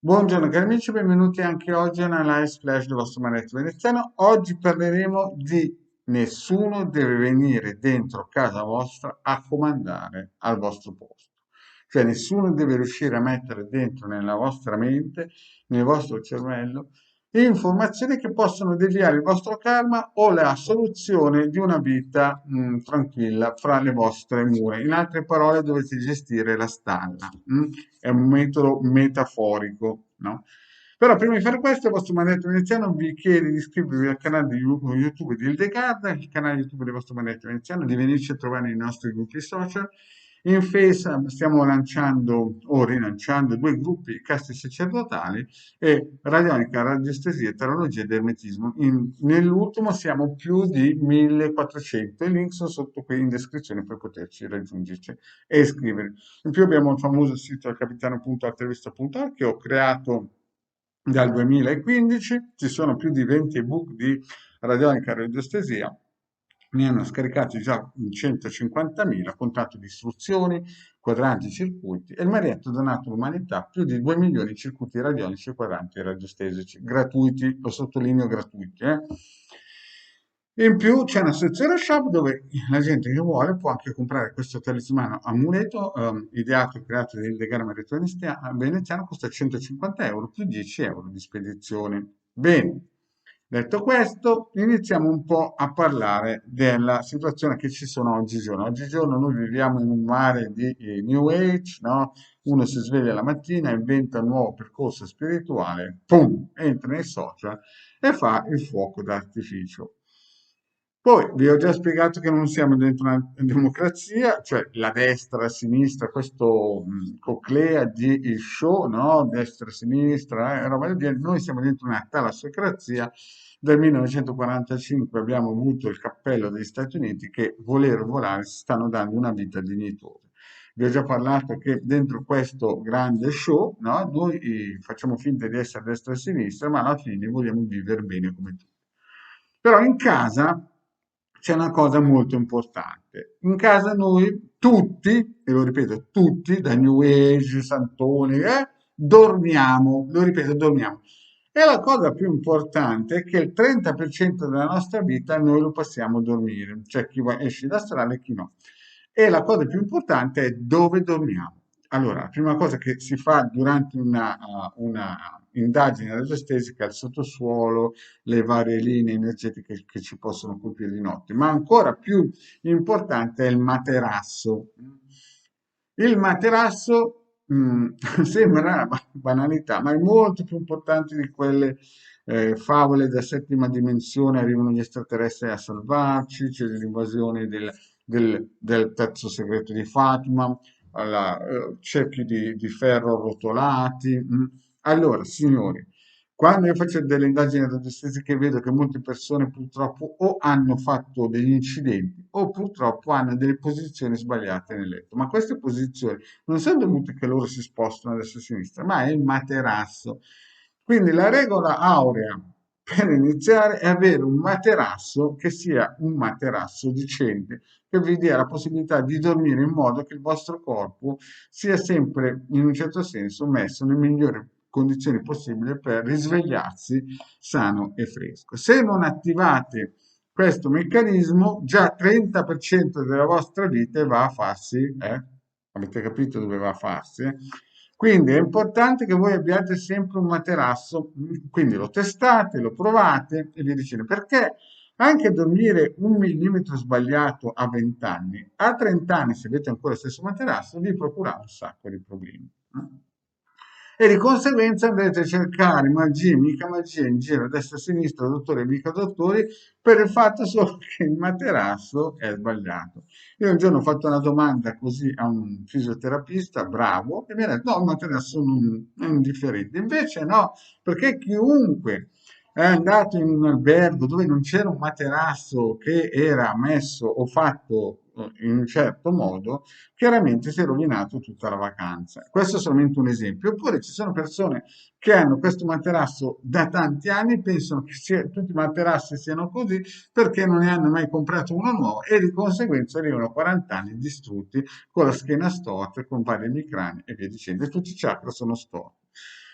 Buongiorno cari amici, benvenuti anche oggi a una live splash del vostro maestro veneziano. Oggi parleremo di nessuno deve venire dentro casa vostra a comandare al vostro posto. Cioè nessuno deve riuscire a mettere dentro nella vostra mente, nel vostro cervello, informazioni che possono deviare il vostro karma o la soluzione di una vita tranquilla fra le vostre mura. In altre parole, dovete gestire la stalla. È un metodo metaforico, no? Però prima di fare questo, il vostro maestro veneziano vi chiede di iscrivervi al canale di YouTube di Hildegarda, il canale YouTube del vostro maestro veneziano, di venirci a trovare nei nostri gruppi social. In Face stiamo lanciando o rilanciando due gruppi casti sacerdotali e radionica, radiestesia, tarologia ed ermetismo. Nell'ultimo siamo più di 1400. I link sono sotto qui in descrizione per poterci raggiungerci e iscrivervi. In più abbiamo il famoso sito capitano.artervista.org che ho creato dal 2015, ci sono più di 20 ebook di radionica radiestesia, ne hanno scaricati già 150.000 con tanto di istruzioni, quadranti, circuiti e il Marietto ha donato all'umanità più di 2 milioni di circuiti radionici e quadranti radiostesici, gratuiti, lo sottolineo gratuiti. In più c'è una sezione shop dove la gente che vuole può anche comprare questo talismano amuleto ideato e creato da Hildegard Veneziano, costa 150 euro più 10 euro di spedizione. Bene, detto questo, iniziamo un po' a parlare della situazione che ci sono oggigiorno. Oggigiorno noi viviamo in un mare di New Age, no? Uno si sveglia la mattina, inventa un nuovo percorso spirituale, pum, entra nei social e fa il fuoco d'artificio. Poi vi ho già spiegato che non siamo dentro una democrazia, cioè la destra, la sinistra, questo coclea di show, no? Destra, sinistra, roba del genere. Noi siamo dentro una talassocrazia. Dal 1945 abbiamo avuto il cappello degli Stati Uniti che voler volare si stanno dando una vita dignitosa. Vi ho già parlato che dentro questo grande show, no? Noi facciamo finta di essere destra e sinistra, ma alla fine vogliamo vivere bene come tutti. Però in casa c'è una cosa molto importante. In casa noi tutti, e lo ripeto, tutti, da New Age, Santoni, dormiamo, lo ripeto, dormiamo. E la cosa più importante è che il 30% della nostra vita noi lo passiamo a dormire, cioè esce da strada e chi no. E la cosa più importante è dove dormiamo. Allora, la prima cosa che si fa durante una indagine radiestesica è il sottosuolo, le varie linee energetiche che ci possono colpire di notte, ma ancora più importante è il materasso. Il materasso sembra una banalità, ma è molto più importante di quelle favole da settima dimensione, arrivano gli extraterrestri a salvarci, c'è l'invasione del terzo segreto di Fatima, cerchi di ferro rotolati. Allora, signori, quando io faccio delle indagini radiestetiche vedo che molte persone purtroppo o hanno fatto degli incidenti o purtroppo hanno delle posizioni sbagliate nel letto. Ma queste posizioni non sono dovute che loro si spostano a destra e a sinistra, ma è il materasso. Quindi la regola aurea per iniziare è avere un materasso che sia un materasso decente, che vi dia la possibilità di dormire in modo che il vostro corpo sia sempre, in un certo senso, messo nelle migliori condizioni possibili per risvegliarsi sano e fresco. Se non attivate questo meccanismo, già 30% della vostra vita va a farsi, avete capito dove va a farsi? Quindi è importante che voi abbiate sempre un materasso, quindi lo testate, lo provate e vi dicendo perché anche dormire un millimetro sbagliato a 20 anni, a 30 anni, se avete ancora lo stesso materasso, vi procura un sacco di problemi. E di conseguenza andrete a cercare magie, mica magie in giro a destra e a sinistra, dottori e mica dottori, per il fatto solo che il materasso è sbagliato. Io un giorno ho fatto una domanda così a un fisioterapista bravo e mi ha detto no, il materasso non è indifferente. Invece no, perché chiunque è andato in un albergo dove non c'era un materasso che era messo o fatto in un certo modo, chiaramente si è rovinato tutta la vacanza. Questo è solamente un esempio. Oppure ci sono persone che hanno questo materasso da tanti anni e pensano che tutti i materassi siano così perché non ne hanno mai comprato uno nuovo e di conseguenza arrivano a 40 anni distrutti con la schiena storta, con vari emicrani e via dicendo. E tutti i chakra sono storti.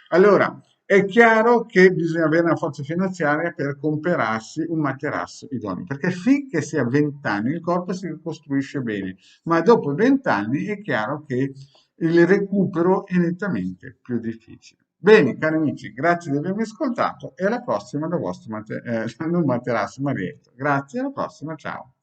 Allora, è chiaro che bisogna avere una forza finanziaria per comprarsi un materasso idoneo, perché finché si ha 20 anni il corpo si ricostruisce bene, ma dopo i 20 anni è chiaro che il recupero è nettamente più difficile. Bene, cari amici, grazie di avermi ascoltato e alla prossima da vostro non materasso Marietto. Grazie, alla prossima, ciao.